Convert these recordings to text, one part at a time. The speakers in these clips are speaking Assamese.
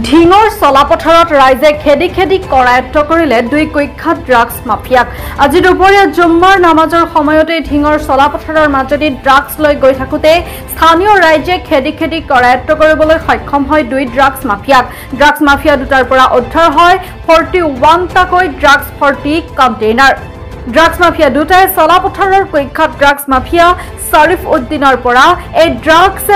ঢিঙৰ চলাপথাৰত ৰাইজে খেদি খেদি কৰায়ত্ব কৰিলে দুই কুখ্যাত ড্ৰাগছ মাফিয়াক। আজি দুপৰীয়া জুম্মাৰ নামাজৰ সময়তে ঢিঙৰ চলাপথাৰৰ মাজেদি ড্ৰাগছ লৈ গৈ থাকোঁতে স্থানীয় ৰাইজে খেদি খেদি কৰায়ত্ব কৰিবলৈ সক্ষম হয় দুই ড্ৰাগছ মাফিয়াক। ড্ৰাগছ মাফিয়া দুটাৰ পৰা উদ্ধাৰ হয় 41টাকৈ ড্ৰাগছ ভৰ্তি কণ্টেইনাৰ। ড্ৰাগছ মাফিয়া দুটাই চলাপথাৰৰ কুখ্যাত ড্ৰাগছ মাফিয়া শ্বৰীফ উদ্দিনৰ পৰা এই ড্ৰাগছ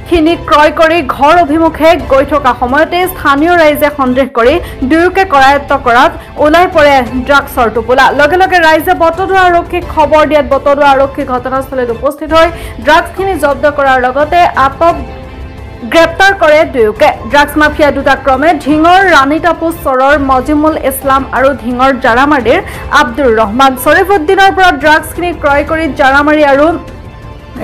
খিনি ক্ৰয় কৰি ঘৰ অভিমুখে গৈ থকা সময়তে স্থানীয় ৰাইজে সন্দেহ কৰি দুয়োকে কৰায়ত্ব কৰাত ওলাই পৰে ড্ৰাগছৰ টোপোলা। লগে লগে ৰাইজে বটদ্ৰৱা আৰক্ষীক খবৰ দিয়াত বটদ্ৰৱা আৰক্ষী ঘটনাস্থলীত উপস্থিত হৈ ড্ৰাগছখিনি জব্দ কৰাৰ লগতে আটক গ্ৰেপ্তাৰ কৰে দুয়োকে। ড্ৰাগছ মাফিয়া দুটা ক্ৰমে ঢিঙৰ ৰাণীটাপু চৰৰ মজিমুল ইছলাম আৰু ঢিঙৰ জাৰামাৰীৰ আব্দুৰ ৰহমান। শ্বৰীফ উদ্দিনৰ পৰা ড্ৰাগছখিনি ক্ৰয় কৰি জাৰামাৰী আৰু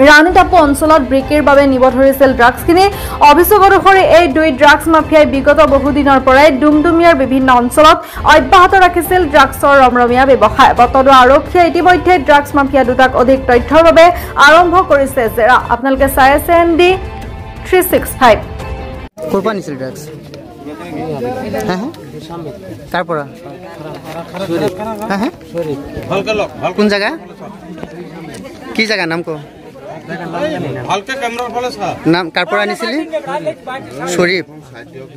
ৰাণীটাপু অঞ্চলত বিক্ৰীৰ বাবে নিব ধৰিছিল ড্ৰাগছখিনি। অভিযোগ অনুসৰি এই দুই ড্ৰাগছ মাফিয়াই বিগত বহুদিনৰ পৰাই ডুমডুমিয়াৰ বিভিন্ন অঞ্চলত অব্যাহত ৰাখিছিল ড্ৰাগছৰ ৰমৰমীয়া ব্যৱসায়। বটদ্ৰৱা আৰক্ষীয়ে ইতিমধ্যে ড্ৰাগছ মাফিয়া দুটাক অধিক তথ্যৰ বাবে আৰম্ভ কৰিছে জেৰা। আপোনালোকে চাই আছে ND 365। ক'ৰ পৰা আনিছিল ড্ৰাগছ? তাৰ পৰা কোন জেগা? কি জেগা নাম ক? নাম কাৰ পৰা আনিছিলি? শ্বৰীফ।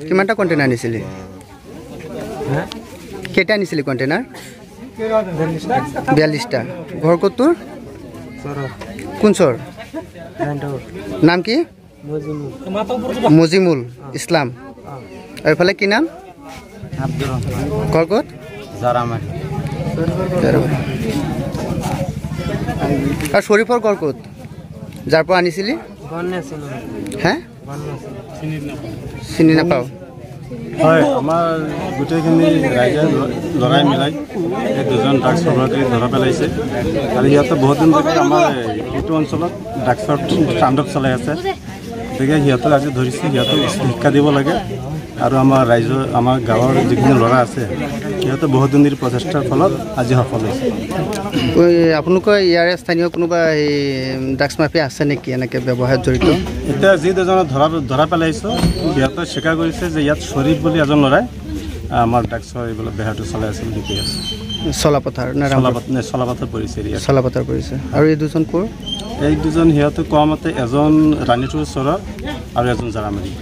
কিমানটা কণ্টেইনাৰ আনিছিলি? কেইটা আনিছিলি কণ্টেইনাৰ? 42টা। ঘৰ ক'ত তোৰ? কোন চৰ? নাম কি? মজিমুল ইছলাম। আৰু এইফালে কি নাম? ঘৰ ক'ত? জাৰামাৰী। আৰু শ্বৰীফৰ ঘৰ ক'ত? যাৰ পৰা আনিছিলি? হে চিনি নাপাওঁ। হয়, আমাৰ গোটেইখিনি ৰাইজে লৰাই মিলাই এই দুজন ড্ৰাগছ সভাপতি ধৰা পেলাইছে আৰু সিহঁতে বহুত দিন ধৰি আমাৰ এইটো অঞ্চলত ড্ৰাগছৰ তাণ্ডৱ চলাই আছে। গতিকে সিহঁতক আজি ধৰিছে, সিহঁতক শিক্ষা দিব লাগে আৰু আমাৰ ৰাইজৰ আমাৰ গাঁৱৰ যিখিনি ল'ৰা আছে সিহঁতে বহুত দিনৰ প্ৰচেষ্টাৰ ফলত আজি সফল হৈছে। আপোনালোকৰ ইয়াৰে স্থানীয় কোনোবা এই ড্ৰাগছ মাফিয়া আছে নেকি এনেকৈ ব্যৱসায়ত জড়িত? এতিয়া যি দুজনক ধৰা পেলাইছোঁ সিহঁতে স্বীকাৰ কৰিছে যে ইয়াত শ্বৰীফ বুলি এজন ল'ৰাই আমাৰ ড্ৰাগছৰ এইবিলাক বেহাৰটো চলাই আছে বুলি কৈ আছে। চলাপথাৰ চলাপথাৰ পৰিছে। চলাপথাৰ পৰিছে। আৰু এই দুজন ক'ৰ? এই দুজন সিহঁতে কোৱা মতে এজন ৰাণীটোৰ চৰৰ আৰু এজন জাৰামাৰী।